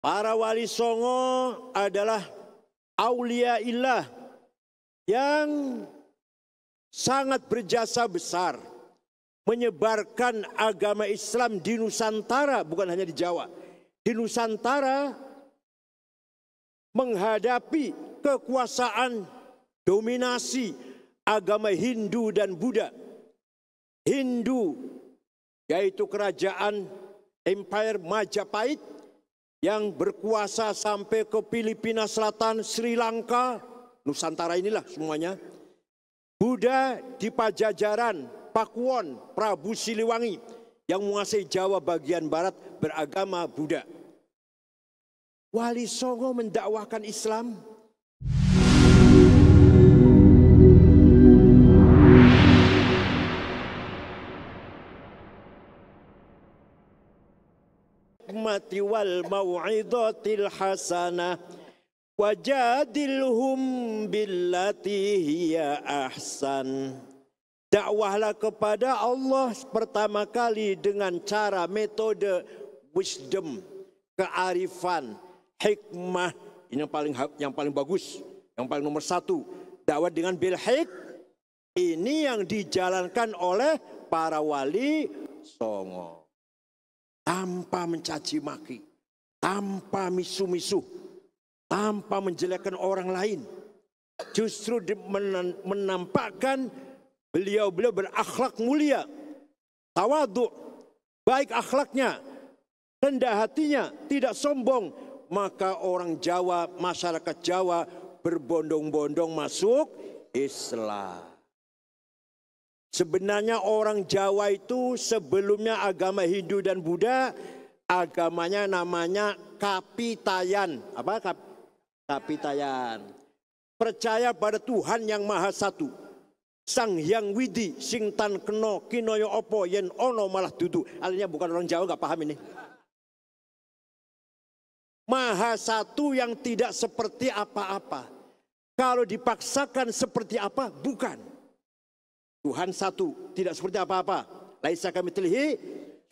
Para wali songo adalah aulia illah yang sangat berjasa besar menyebarkan agama Islam di Nusantara, bukan hanya di Jawa. Di Nusantara menghadapi kekuasaan dominasi agama Hindu dan Buddha. Hindu yaitu kerajaan Empire Majapahit yang berkuasa sampai ke Filipina Selatan, Sri Lanka, Nusantara inilah semuanya. Buddha di Pajajaran, Pakuwon, Prabu Siliwangi yang menguasai Jawa bagian barat beragama Buddha. Wali Songo mendakwahkan Islam. Mati wal mau'izatil hasanah wajadilhum billati hiya ahsan. Dakwahlah kepada Allah pertama kali dengan cara metode wisdom, kearifan, hikmah. Ini yang paling bagus, yang paling nomor satu. Dakwah dengan bil hik. Ini yang dijalankan oleh para wali songo. Tanpa mencaci maki, tanpa misu-misu, tanpa menjelekkan orang lain. Justru menampakkan beliau-beliau berakhlak mulia, tawadhu, baik akhlaknya, rendah hatinya, tidak sombong. Maka orang Jawa, masyarakat Jawa berbondong-bondong masuk Islam. Sebenarnya orang Jawa itu sebelumnya agama Hindu dan Buddha, agamanya namanya Kapitayan. Apa? Kapitayan. Percaya pada Tuhan yang Maha Satu. Sang Hyang Widi, sing tan keno, kinoyo opo, yen ono malah dudu. Artinya bukan orang Jawa, nggak paham ini. Maha Satu yang tidak seperti apa-apa. Kalau dipaksakan seperti apa, bukan. Tuhan satu, tidak seperti apa-apa. Laisa kamitslihi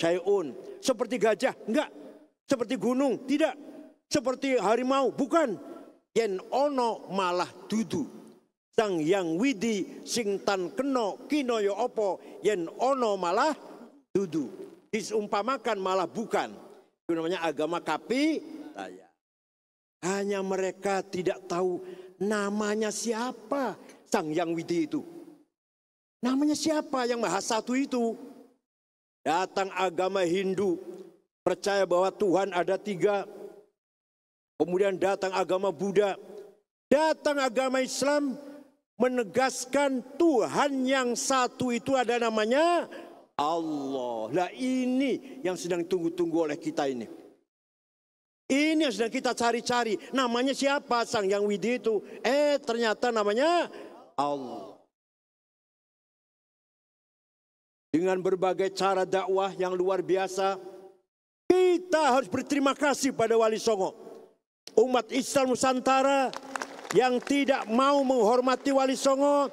syai'un. Seperti gajah, enggak. Seperti gunung, tidak. Seperti harimau, bukan. Yen ono malah dudu. Sang Hyang Widi sing tan keno kinoyo opo, yen ono malah dudu. Disumpamakan malah bukan. Itu namanya agama Kapitayan. Hanya mereka tidak tahu namanya siapa Sang Hyang Widi itu. Namanya siapa yang Maha Satu itu? Datang agama Hindu, percaya bahwa Tuhan ada 3. Kemudian datang agama Buddha. Datang agama Islam menegaskan Tuhan yang satu itu ada namanya Allah. Nah ini yang sedang tunggu-tunggu oleh kita ini. Ini yang sedang kita cari-cari. Namanya siapa Sang Hyang Widi itu? Ternyata namanya Allah. Dengan berbagai cara dakwah yang luar biasa, kita harus berterima kasih pada Wali Songo. Umat Islam Nusantara yang tidak mau menghormati Wali Songo,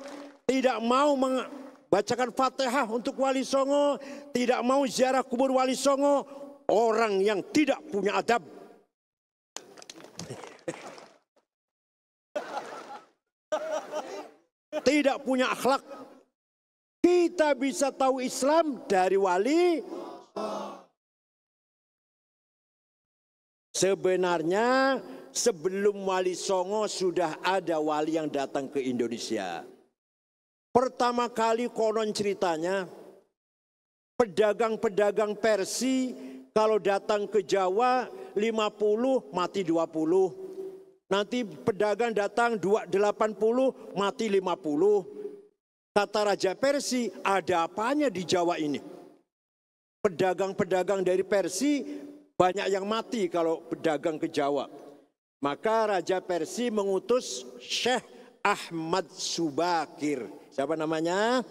tidak mau membacakan Fatihah untuk Wali Songo, tidak mau ziarah kubur Wali Songo, orang yang tidak punya adab. Tidak punya akhlak. Kita bisa tahu Islam dari wali. Sebenarnya sebelum Wali Songo sudah ada wali yang datang ke Indonesia. Pertama kali konon ceritanya pedagang-pedagang Persia kalau datang ke Jawa 50 mati 20. Nanti pedagang datang 80 mati 50. Kata Raja Persia, ada apanya di Jawa ini? Pedagang-pedagang dari Persia banyak yang mati kalau pedagang ke Jawa. Maka Raja Persia mengutus Syekh Ahmad Subakir. Siapa namanya?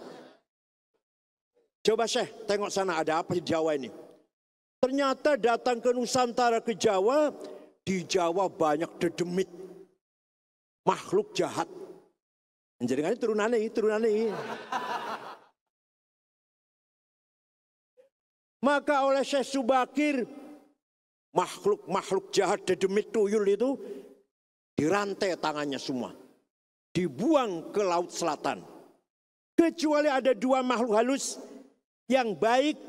Coba Syekh, tengok sana ada apa di Jawa ini. Ternyata datang ke Nusantara ke Jawa, di Jawa banyak dedemit, makhluk jahat. Jenengan turunane. Maka oleh Syekh Subakir makhluk-makhluk jahat dedemit tuyul itu dirantai tangannya semua. Dibuang ke laut selatan. Kecuali ada dua makhluk halus yang baik,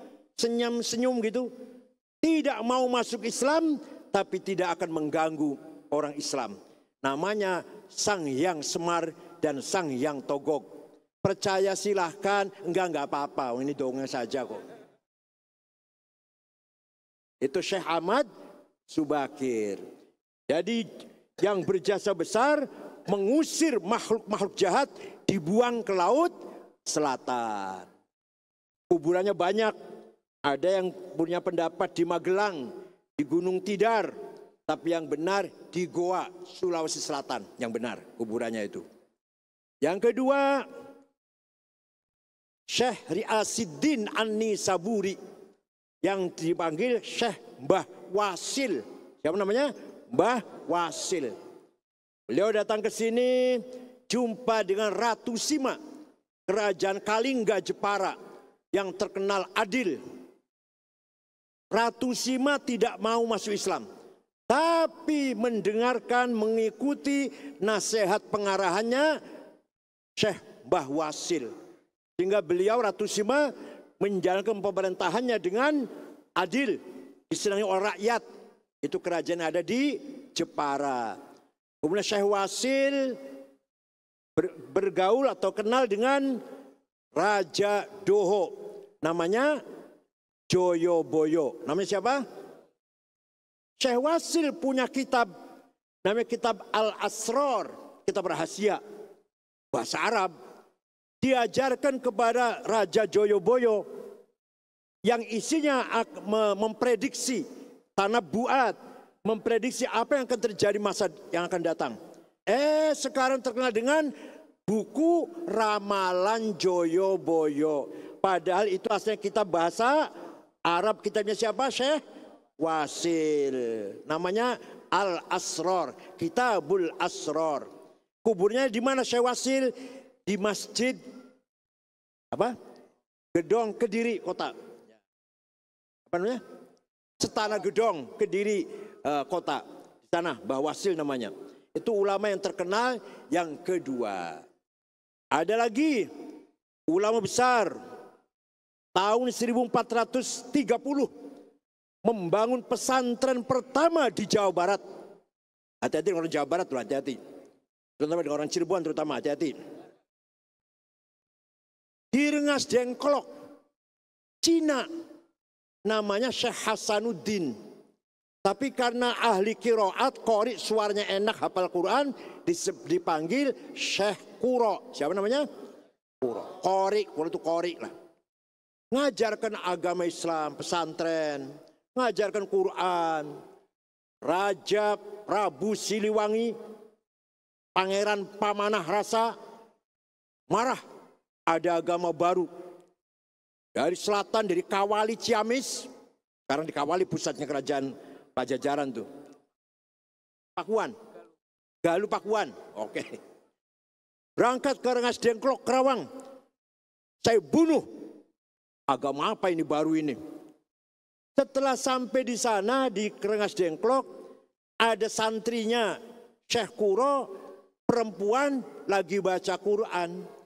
senyum-senyum gitu. Tidak mau masuk Islam, tapi tidak akan mengganggu orang Islam. Namanya Sang Hyang Semar dan Sang Hyang Togog. Percaya silahkan, enggak apa-apa. Ini dongeng saja kok. Itu Syekh Ahmad Subakir. Jadi yang berjasa besar mengusir makhluk-makhluk jahat, dibuang ke laut selatan. Kuburannya banyak. Ada yang punya pendapat di Magelang, di Gunung Tidar. Tapi yang benar di Goa, Sulawesi Selatan. Yang benar kuburannya itu. Yang kedua, Syekh Riasiddin An-Nisaburi. Yang dipanggil Syekh Mbah Wasil. Siapa namanya? Mbah Wasil. Beliau datang ke sini jumpa dengan Ratu Sima, kerajaan Kalingga Jepara yang terkenal adil. Ratu Sima tidak mau masuk Islam, tapi mendengarkan, mengikuti nasihat pengarahannya Syekh Mbah Wasil. Sehingga beliau Ratu Sima menjalankan pemerintahannya dengan adil, disenangi oleh rakyat. Itu kerajaan yang ada di Jepara. Kemudian Syekh Wasil bergaul atau kenal dengan Raja Doho. Namanya Joyoboyo. Namanya siapa? Syekh Wasil punya kitab. Namanya kitab Al-Asrar. Kitab rahasia. Bahasa Arab. Diajarkan kepada Raja Joyoboyo. Yang isinya memprediksi. Tanah buat. Memprediksi apa yang akan terjadi masa yang akan datang. Sekarang terkenal dengan buku Ramalan Joyoboyo. Padahal itu aslinya kitab bahasa Arab. Kitabnya siapa? Syekh Wasil. Namanya Al-Asrar. Kitabul Asrar. Kuburnya di mana Syekh Wasil? Di Masjid Gedong Kediri Kota. Apa namanya? Setana Gedong Kediri Kota. Di sana Mbah Wasil namanya. Itu ulama yang terkenal. Yang kedua, ada lagi ulama besar tahun 1430 membangun pesantren pertama di Jawa Barat. Hati-hati orang Jawa Barat, hati-hati. Terutama dengan orang Cirebon terutama, hati-hati. Di Rengas Dengklok, Cina, namanya Syekh Hasanuddin. Tapi karena ahli kiroat, qori, suaranya enak, hafal Quran, dipanggil Syekh Kuro. Siapa namanya? Kuro. Qori, Kuro itu qori lah. Ngajarkan agama Islam, pesantren, ngajarkan Quran. Raja Prabu Siliwangi, Pangeran Pamanah Rasa, marah. Ada agama baru. Dari selatan, dari Kawali Ciamis. Sekarang di Kawali pusatnya kerajaan Pajajaran tuh. Pakuan. Galuh Pakuan. Oke. Berangkat ke Rengas Dengklok, Kerawang. Saya bunuh. Agama apa ini baru ini? Setelah sampai di sana di Rengas Dengklok, ada santrinya Syekh Kuro, perempuan lagi baca Quran.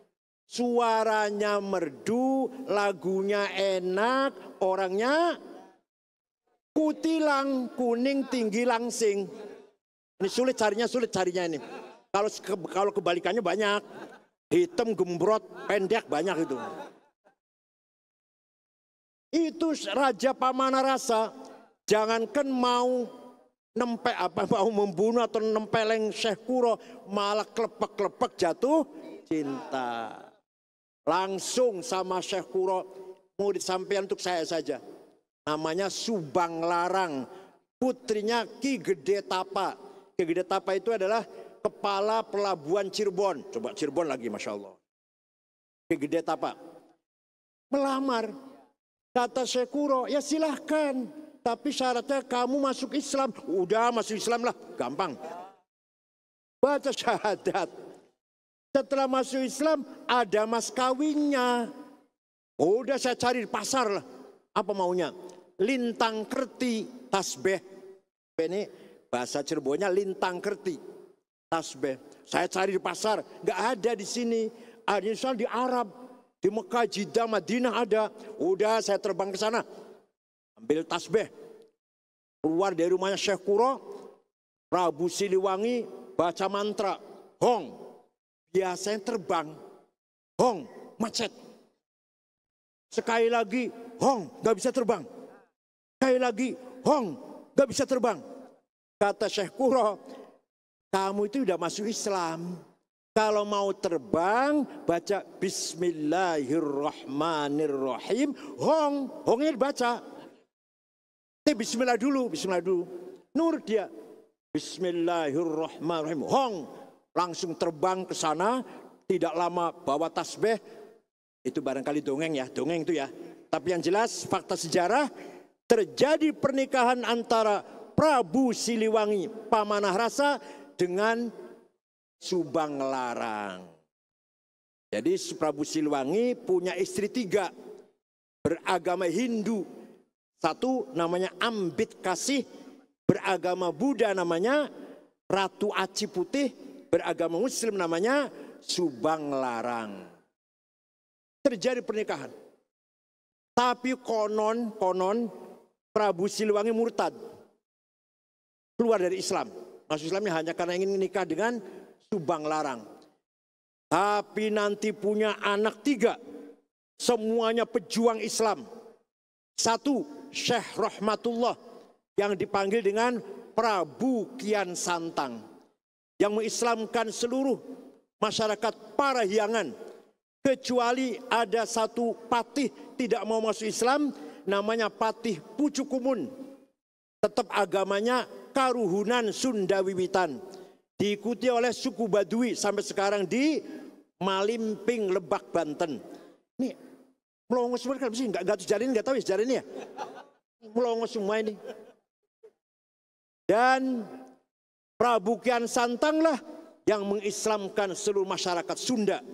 Suaranya merdu, lagunya enak, orangnya kutilang, kuning, tinggi, langsing. Ini sulit carinya ini. Kalau kebalikannya banyak. Hitam, gembrot, pendek banyak itu. Itu Raja Pamanah Rasa. Jangankan mau mau membunuh atau nempeleng Syekh Kuro, malah klepek-klepek jatuh cinta. Langsung sama Syekh Kuro, mau disampaikan untuk saya saja. Namanya Subang Larang, putrinya Ki Gede Tapa. Ki Gede Tapa itu adalah kepala pelabuhan Cirebon. Coba Cirebon lagi, Masya Allah. Ki Gede Tapa melamar. Kata Syekh Kuro, ya silahkan. Tapi syaratnya kamu masuk Islam. Udah masuk Islam lah, gampang. Baca syahadat. Setelah masuk Islam, ada mas kawinnya. Udah saya cari di pasar lah. Apa maunya? Lintang kerti, tasbih. Ini bahasa Cirebonnya lintang kerti. Tasbih. Saya cari di pasar, nggak ada di sini. Ada di Arab, di Mekah, Jeddah, Madinah ada. Udah saya terbang ke sana, ambil tasbih. Keluar dari rumahnya Syekh Kuro, Prabu Siliwangi baca mantra, hong. Biasanya terbang, hong, macet. Sekali lagi, hong, nggak bisa terbang. Sekali lagi, hong, nggak bisa terbang. Kata Syekh Kuro, kamu itu udah masuk Islam. Kalau mau terbang, baca Bismillahirrahmanirrahim. Hong, hongnya dibaca. Bismillah dulu, Bismillah dulu. Nur dia. Bismillahirrahmanirrahim. Hong, langsung terbang ke sana. Tidak lama bawa tasbih. Itu barangkali dongeng ya, dongeng itu ya. Tapi yang jelas fakta sejarah, terjadi pernikahan antara Prabu Siliwangi Pamanah Rasa dengan Subang Larang. Jadi Prabu Siliwangi punya istri 3, beragama Hindu. 1 namanya Ambit Kasih, beragama Buddha namanya Ratu Aci Putih, beragama Muslim namanya Subang Larang. Terjadi pernikahan. Tapi konon Prabu Siliwangi murtad. Keluar dari Islam. Masuk Islamnya hanya karena ingin menikah dengan Subang Larang. Tapi nanti punya anak 3. Semuanya pejuang Islam. 1, Syekh Rahmatullah yang dipanggil dengan Prabu Kian Santang. Yang mengislamkan seluruh masyarakat Parahyangan. Kecuali ada 1 patih tidak mau masuk Islam. Namanya Patih Pucukumun. Tetap agamanya Karuhunan Sunda Wiwitan. Diikuti oleh suku Baduy sampai sekarang di Malimping, Lebak, Banten. Ini melongo semua kan sih, nggak sejarah ini, nggak tahu ya sejarah ini ya. Melongo semua ini. Dan Prabu Kian Santang lah yang mengislamkan seluruh masyarakat Sunda.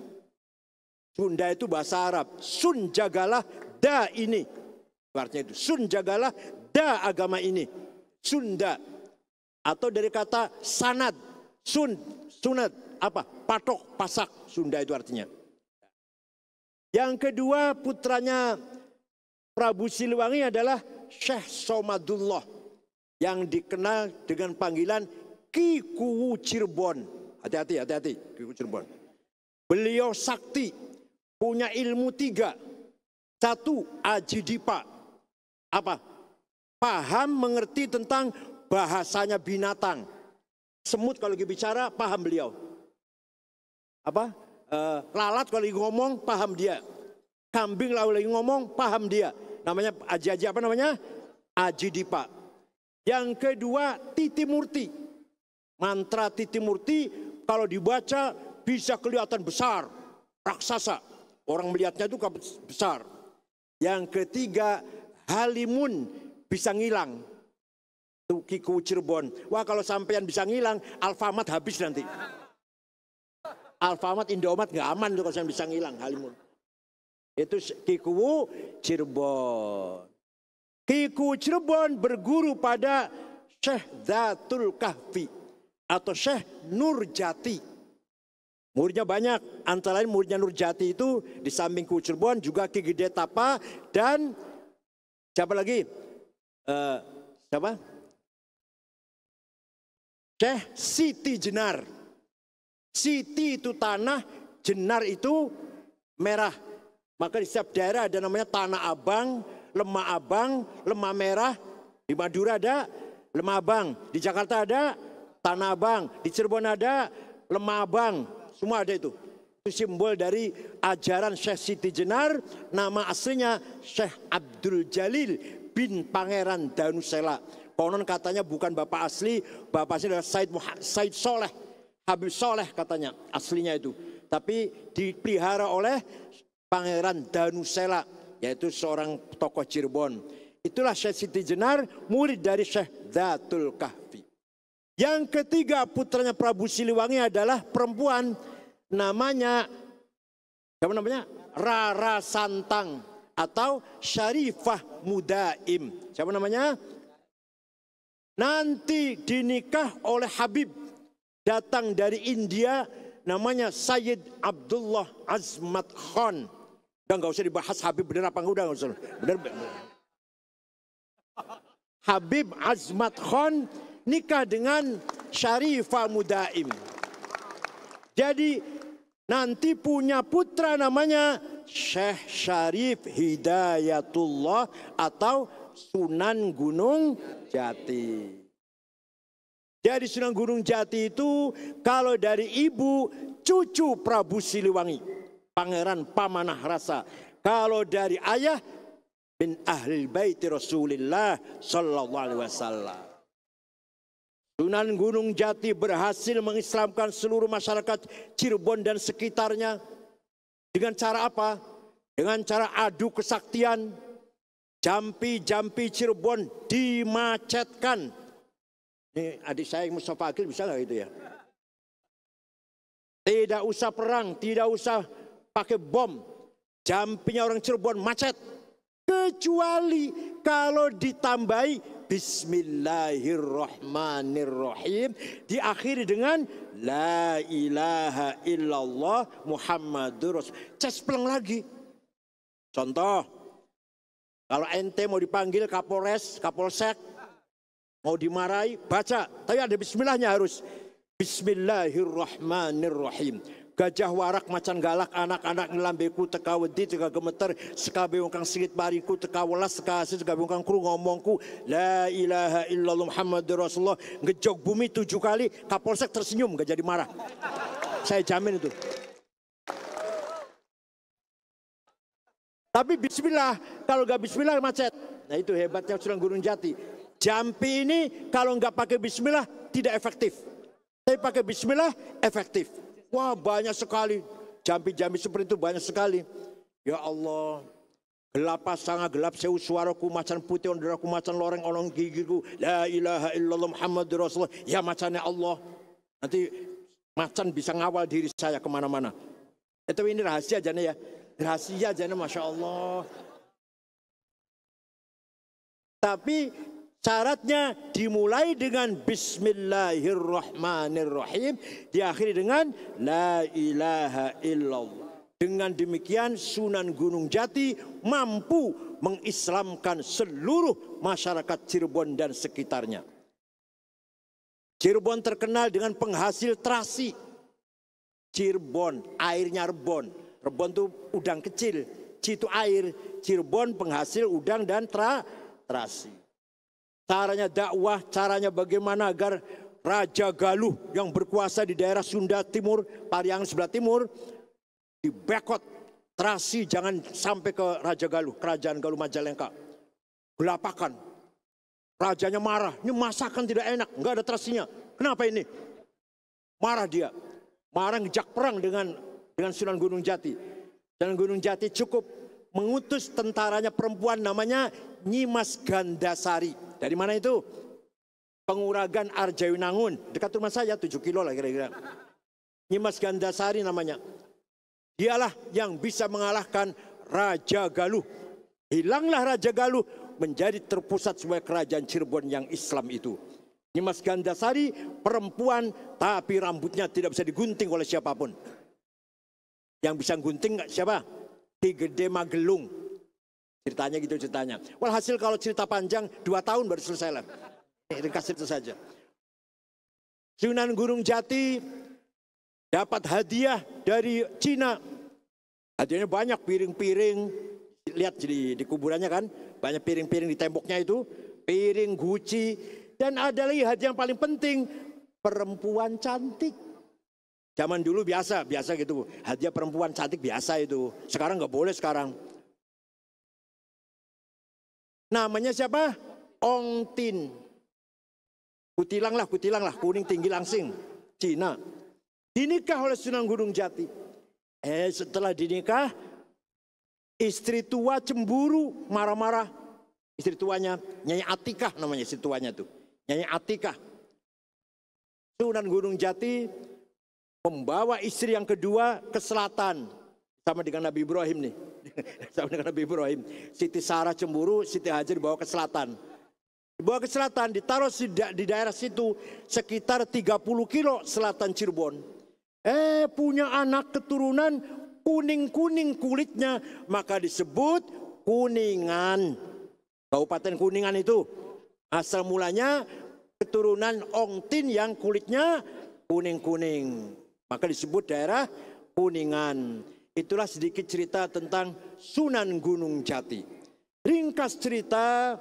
Sunda itu bahasa Arab. Sun jagalah da ini. Artinya itu. Sun jagalah da agama ini. Sunda. Atau dari kata sanad. Sunat. Apa? Patok, pasak. Sunda itu artinya. Yang kedua putranya Prabu Siliwangi adalah Syekh Somadullah. Yang dikenal dengan panggilan Ki Kuwu Cirebon. Hati-hati. Ki Kuwu Cirebon. Beliau sakti. Punya ilmu 3. 1, Aji Dipa. Apa? Paham mengerti tentang bahasanya binatang. Semut kalau lagi bicara paham beliau. Apa? Lalat kalau lagi ngomong paham dia. Kambing kalau lagi ngomong paham dia. Namanya Aji apa namanya? Aji Dipa. Yang kedua Titi Murti. Mantra Titi Murti kalau dibaca bisa kelihatan besar. Raksasa. Orang melihatnya itu besar. Yang ketiga Halimun bisa ngilang. Itu Ki Kuwu Cirebon. Wah kalau sampean bisa ngilang, Alfamart habis nanti. Alfamart, Indomaret nggak aman tuh kalau sampean bisa ngilang Halimun. Itu Ki Kuwu Cirebon. Ki Kuwu Cirebon berguru pada Syekh Dzatul Kahfi atau Syekh Nurjati. Muridnya banyak, antara lain muridnya Nurjati itu di samping Kuwu Cirebon juga Ki Gede Tapa dan siapa lagi? Siapa? Syekh Siti Jenar. Siti itu tanah, Jenar itu merah. Maka di setiap daerah ada namanya Tanah Abang, Lemah Abang, Lemah Merah. Di Madura ada Lemah Abang. Di Jakarta ada Tanah Abang. Di Cirebon ada Lemah Abang. Semua ada itu. Itu simbol dari ajaran Syekh Siti Jenar. Nama aslinya Syekh Abdul Jalil bin Pangeran Danusela. Konon katanya bukan bapak asli. Bapak asli adalah Said Soleh. Habib Soleh katanya aslinya itu. Tapi dipelihara oleh Pangeran Danusela. Yaitu seorang tokoh Cirebon. Itulah Syekh Siti Jenar, murid dari Syekh Dzatul Kahfi. Yang ketiga putranya Prabu Siliwangi adalah perempuan. Namanya, siapa namanya? Rara Santang atau Syarifah Mudaim. Siapa namanya? nanti dinikah oleh Habib datang dari India, namanya Sayyid Abdullah Azmat Khan. Udah nggak usah dibahas Habib bener apa enggak, udah nggak usah. Bener. Habib Azmat Khan nikah dengan Syarifah Mudaim. Jadi nanti punya putra namanya Syekh Syarif Hidayatullah atau Sunan Gunung Jati. Jadi Sunan Gunung Jati itu kalau dari ibu cucu Prabu Siliwangi, Pangeran Pamanah Rasa. Kalau dari ayah bin Ahlil Baiti Rasulullah Sallallahu Alaihi Wasallam. Sunan Gunung Jati berhasil mengislamkan seluruh masyarakat Cirebon dan sekitarnya. Dengan cara apa? Dengan cara adu kesaktian. Jampi-jampi Cirebon dimacetkan. Ini adik saya Mustafa Akil bisa nggak itu ya? Tidak usah perang, tidak usah pakai bom. Jampinya orang Cirebon macet. Kecuali kalau ditambahi Bismillahirrahmanirrahim, diakhiri dengan La ilaha illallah Muhammadur Rasul. Cespleng lagi. Contoh, kalau ente mau dipanggil Kapolres, Kapolsek, mau dimarahi, baca. Tapi ada bismillahnya harus. Bismillahirrahmanirrahim. Gajah warak macan galak anak-anak ngelambeku teka wedi teka gemeter sekabe wong kang singit bariku teka welas teka asih sekabe wong kang kru ngomongku la ilaha illallah Muhammadur Rasulullah ngejog bumi 7 kali. Kapolsek tersenyum gak jadi marah. Saya jamin itu. Tapi bismillah, kalau gak bismillah macet. Nah itu hebatnya Sunan Gunung Jati. Jampi ini kalau nggak pakai bismillah tidak efektif. Tapi pakai bismillah efektif. Wah banyak sekali. Jampi-jampi seperti itu banyak sekali. Ya Allah. Gelap sangat gelap sewu suaraku macan putih onderaku macan loreng olong gigiku. La ilaha illallah Muhammadur Rasulullah. Ya macannya Allah. Nanti macan bisa ngawal diri saya kemana-mana. Itu ini rahasia aja nih ya. Rahasia aja nih Masya Allah. Tapi syaratnya dimulai dengan Bismillahirrahmanirrahim, diakhiri dengan La ilaha illallah. Dengan demikian Sunan Gunung Jati mampu mengislamkan seluruh masyarakat Cirebon dan sekitarnya. Cirebon terkenal dengan penghasil terasi. Cirebon, airnya rebon. Rebon itu udang kecil, Ci itu air. Cirebon penghasil udang dan terasi. Caranya dakwah, caranya bagaimana agar Raja Galuh yang berkuasa di daerah Sunda Timur, Pariangan sebelah timur, dibekot terasi jangan sampai ke Raja Galuh, Kerajaan Galuh Majalengka. Gelapakan. Rajanya marah, ini masakan tidak enak, nggak ada terasinya. Kenapa ini? Marah dia. Marah ngejak perang dengan Sunan Gunung Jati. Sunan Gunung Jati cukup mengutus tentaranya perempuan namanya Nyimas Gandasari. Dari mana itu? Penguragan Arjayunangun. Dekat rumah saya 7 kilo lah kira-kira. Nyimas Gandasari namanya. Dialah yang bisa mengalahkan Raja Galuh. Hilanglah Raja Galuh menjadi terpusat sebagai kerajaan Cirebon yang Islam itu. Nyimas Gandasari perempuan tapi rambutnya tidak bisa digunting oleh siapapun. Yang bisa gunting siapa? Ki Gede Magelung. Ceritanya gitu ceritanya. Walhasil kalau cerita panjang 2 tahun baru selesai lah. Ringkas itu saja. Sunan Gunung Jati dapat hadiah dari Cina. Hadiahnya banyak, piring-piring. Lihat di kuburannya kan. Banyak piring-piring di temboknya itu. Piring Gucci. Dan ada lagi hadiah yang paling penting. Perempuan cantik. Zaman dulu biasa gitu. Hadiah perempuan cantik biasa itu. Sekarang nggak boleh sekarang. Namanya siapa? Ong Tin. Kutilang lah, kuning tinggi langsing. Cina. Dinikah oleh Sunan Gunung Jati. Setelah dinikah, istri tua cemburu, marah-marah. Istri tuanya, Nyai Atikah namanya istri tuanya tuh. Nyai Atikah. Sunan Gunung Jati membawa istri yang kedua ke selatan. Sama dengan Nabi Ibrahim nih. Sama dengan Nabi Ibrahim. Siti Sarah cemburu, Siti Hajar dibawa ke selatan. Dibawa ke selatan, ditaruh di daerah situ sekitar 30 kilo selatan Cirebon. Punya anak keturunan kuning-kuning kulitnya, maka disebut Kuningan. Kabupaten Kuningan itu asal mulanya keturunan Ongtin yang kulitnya kuning-kuning, maka disebut daerah Kuningan. Itulah sedikit cerita tentang Sunan Gunung Jati. Ringkas cerita,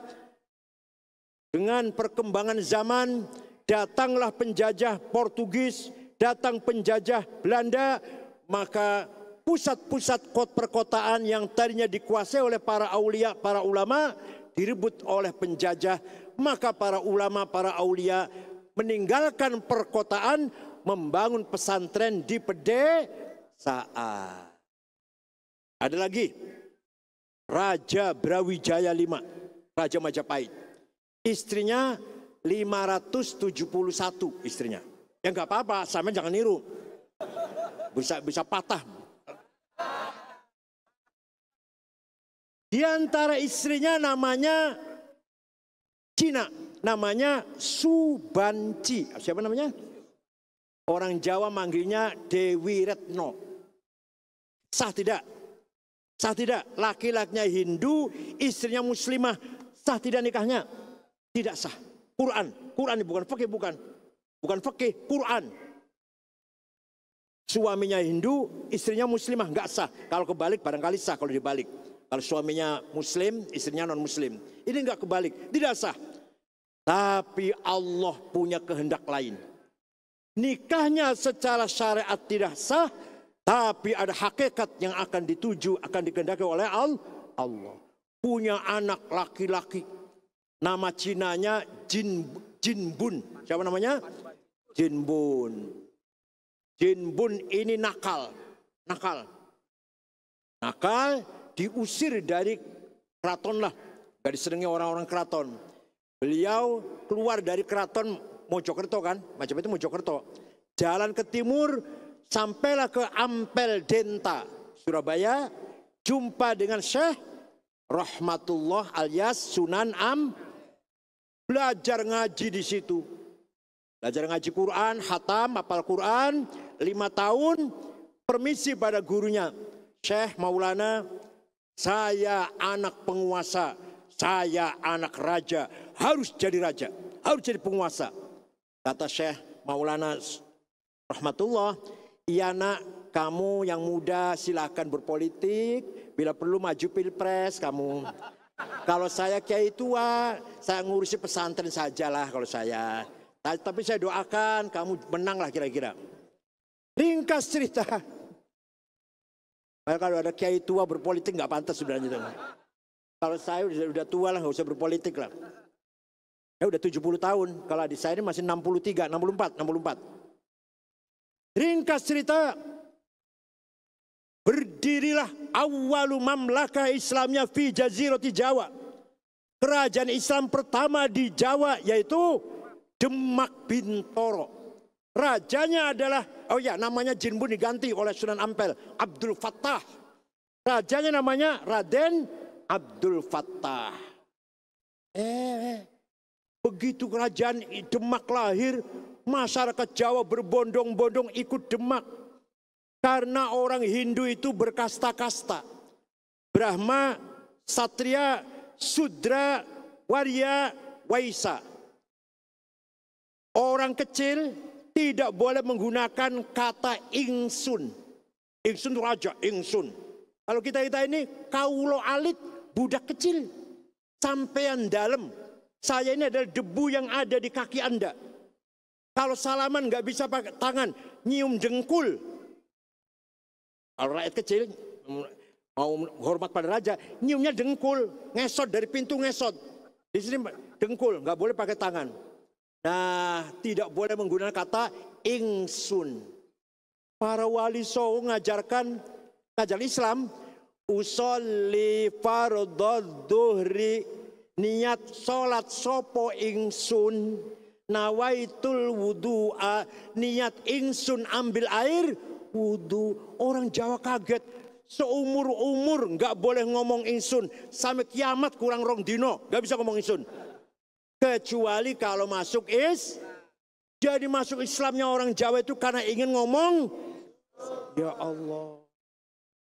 dengan perkembangan zaman datanglah penjajah Portugis, datang penjajah Belanda, maka pusat-pusat perkotaan yang tadinya dikuasai oleh para aulia, para ulama, direbut oleh penjajah. Maka para ulama, para aulia meninggalkan perkotaan, membangun pesantren di pedesaan. Ada lagi Raja Brawijaya V, Raja Majapahit. Istrinya 571 istrinya. Ya nggak apa-apa, sama jangan niru. Bisa patah. Di antara istrinya namanya Cina, namanya Subanci. Siapa namanya? Orang Jawa manggilnya Dewi Retno. Sah tidak? Sah tidak? Laki-lakinya Hindu, istrinya Muslimah. Sah tidak nikahnya? Tidak sah. Quran bukan fikih, bukan fikih, Quran. Suaminya Hindu, istrinya Muslimah, nggak sah. Kalau kebalik barangkali sah kalau dibalik. Kalau suaminya Muslim, istrinya non Muslim. Ini nggak kebalik, tidak sah. Tapi Allah punya kehendak lain. Nikahnya secara syariat tidak sah, tapi ada hakikat yang akan dituju, akan dikehendaki oleh Allah. Punya anak laki-laki. Nama Cinanya Jinbun. Siapa namanya? Jinbun. Jinbun ini nakal. Diusir dari keraton lah. Gak disenangi orang-orang keraton. Beliau keluar dari keraton Mojokerto kan. Macam itu Mojokerto. Jalan ke timur. Sampailah ke Ampel Denta, Surabaya. Jumpa dengan Syekh Rahmatullah alias Sunan Belajar ngaji di situ. Belajar ngaji Quran, hatam, hafal Quran, 5 tahun. Permisi pada gurunya. Syekh Maulana, saya anak penguasa, saya anak raja. Harus jadi raja, harus jadi penguasa. Kata Syekh Maulana Rahmatullah, iya nak, kamu yang muda silahkan berpolitik. Bila perlu maju pilpres kamu. Kalau saya kiai tua, saya ngurusi pesantren sajalah kalau saya. Tapi saya doakan kamu menang lah kira-kira. Ringkas cerita. Kalau ada kiai tua berpolitik nggak pantas sebenarnya. Kalau saya udah tua lah, nggak usah berpolitik lah. Ya udah 70 tahun. Kalau adik saya ini masih 63, 64. Ringkas cerita. Berdirilah awalu mamlakah Islamnya fi jazirati Jawa. Kerajaan Islam pertama di Jawa yaitu Demak Bintoro. Rajanya adalah, namanya Jinbun diganti oleh Sunan Ampel, Abdul Fattah. Rajanya namanya Raden Abdul Fattah. Begitu kerajaan Demak lahir, masyarakat Jawa berbondong-bondong ikut Demak. Karena orang Hindu itu berkasta-kasta. Brahma, Satria, Sudra, Warya, Waisa. Orang kecil tidak boleh menggunakan kata ingsun. Ingsun itu raja, ingsun. Kalau kita ini kaulo alit, budak kecil. Sampean dalam. Saya ini adalah debu yang ada di kaki Anda. Kalau salaman nggak bisa pakai tangan, nyium jengkul. Kalau rakyat kecil mau hormat pada raja, nyiumnya dengkul, ngesot dari pintu ngesot. Di sini dengkul, nggak boleh pakai tangan. Nah, tidak boleh menggunakan kata ingsun. Para wali songo ngajar Islam, usolli fardhu dhuhri, niat sholat sopo ingsun, nawaitul wudu'a, niat ingsun ambil air wudu. Orang Jawa kaget, seumur-umur nggak boleh ngomong ingsun, sampai kiamat kurang rong dino nggak bisa ngomong ingsun. Kecuali kalau masuk jadi masuk Islamnya orang Jawa itu karena ingin ngomong, ya Allah.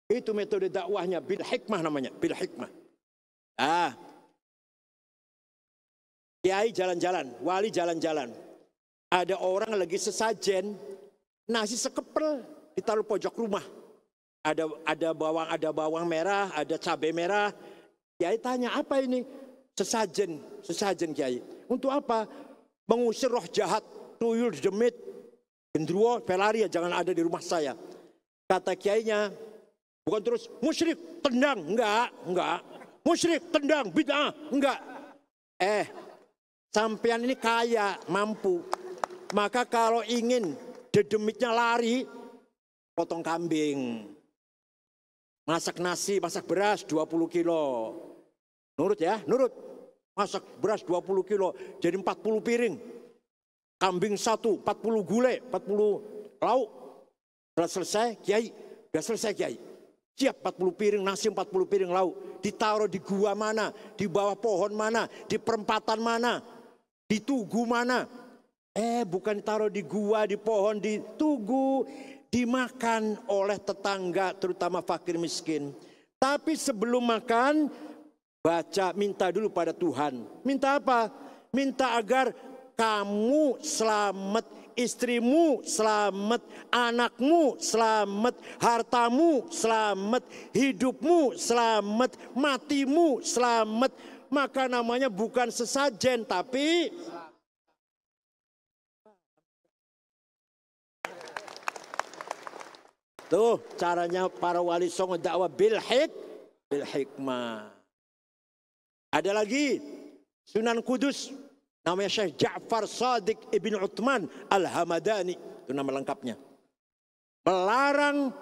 Itu metode dakwahnya, bil hikmah namanya, bil hikmah. Kiai jalan-jalan, wali jalan-jalan. Ada orang lagi sesajen, nasi sekepel ditaruh pojok rumah. Ada bawang merah, ada cabai merah. Kiai tanya, apa ini? Sesajen Kiai. Untuk apa? Mengusir roh jahat, tuyul, demit, gendruwo, pelari, jangan ada di rumah saya. Kata kiainya, bukan terus musyrik, tendang, enggak. Musyrik, tendang, bid'ah, enggak. Sampean ini kaya, mampu. Maka kalau ingin dedemitnya lari, potong kambing. Masak nasi, masak beras 20 kilo. Nurut ya, nurut. Masak beras 20 kilo, jadi 40 piring. Kambing 1, 40 gulai, 40 lauk. Sudah selesai, Kiai. Sudah selesai, Kiai. Siap 40 piring nasi, 40 piring lauk. Ditaruh di gua mana, di bawah pohon mana, di perempatan mana, di tugu mana. Bukan ditaruh di gua, di pohon, di tugu. Dimakan oleh tetangga, terutama fakir miskin. Tapi sebelum makan, minta dulu pada Tuhan. Minta apa? Minta agar kamu selamat, istrimu selamat, anakmu selamat, hartamu selamat, hidupmu selamat, matimu selamat. Maka namanya bukan sesajen, tapi tuh caranya para wali songo dakwah bil hikmah. Ada lagi Sunan Kudus, namanya Syekh Ja'far Shadiq Ibn Uthman Al-Hamadani, itu nama lengkapnya. Melarang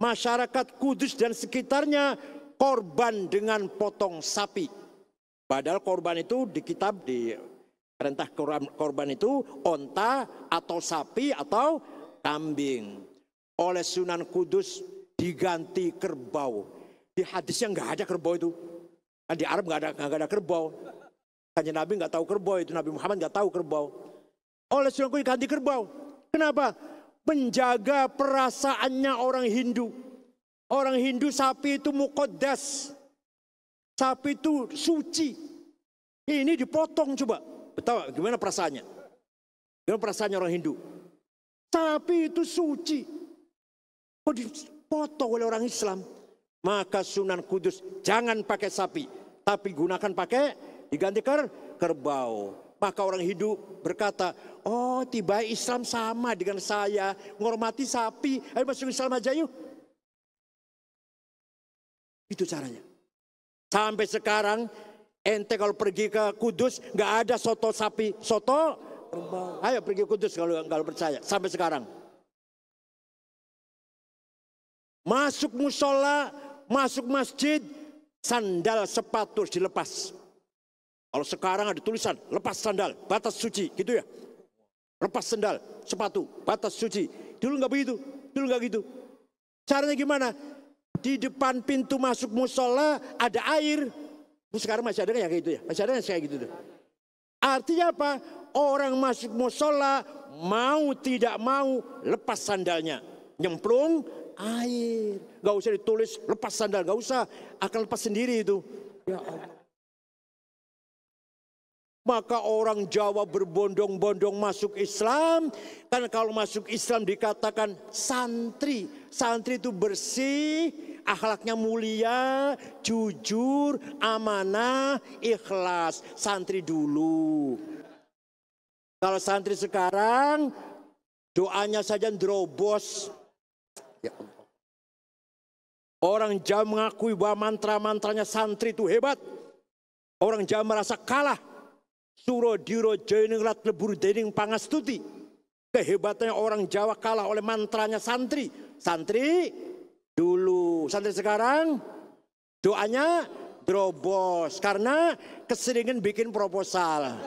masyarakat Kudus dan sekitarnya korban dengan potong sapi. Padahal korban itu di kitab, di perintah korban itu onta atau sapi atau kambing. Oleh Sunan Kudus diganti kerbau. Di hadisnya nggak ada kerbau itu. Di Arab nggak ada kerbau. Kanjeng Nabi nggak tahu kerbau itu, Nabi Muhammad nggak tahu kerbau. Oleh Sunan Kudus diganti kerbau. Kenapa? Menjaga perasaannya orang Hindu. Orang Hindu sapi itu muqaddas. Sapi itu suci. Ini dipotong coba. Betul, gimana perasaannya? Gimana perasaannya orang Hindu? Sapi itu suci. Kok dipotong oleh orang Islam? Maka Sunan Kudus jangan pakai sapi, tapi gunakan diganti kerbau. Maka orang Hindu berkata, oh tiba Islam sama dengan saya, menghormati sapi, ayo masuk Islam aja yuk. Itu caranya. Sampai sekarang ente kalau pergi ke Kudus nggak ada soto sapi, soto kerbau. Ayo pergi ke Kudus kalau percaya. Sampai sekarang. Masuk musola, masuk masjid, sandal sepatu harus dilepas. Kalau sekarang ada tulisan, lepas sandal, batas suci, gitu ya. Lepas sandal, sepatu, batas suci. Dulu nggak begitu, dulu nggak gitu. Caranya gimana? Di depan pintu masuk musola ada air. Sekarang masih ada kayak gitu ya, masih ada kayak gitu. Artinya apa? Orang masuk musola mau tidak mau lepas sandalnya, nyemplung air. Gak usah ditulis lepas sandal, gak usah, akan lepas sendiri itu. Ya Allah. Maka orang Jawa berbondong-bondong masuk Islam. Karena kalau masuk Islam dikatakan santri. Santri itu bersih, akhlaknya mulia, jujur, amanah, ikhlas. Santri dulu. Kalau santri sekarang doanya saja drobos. Ya Allah. Orang Jawa mengakui bahwa mantra-mantranya santri itu hebat. Orang Jawa merasa kalah. Suro diro jenengrat lebur dening pangastuti. Kehebatannya orang Jawa kalah oleh mantranya santri. Santri dulu. Santri sekarang doanya drobos. Karena keseringan bikin proposal.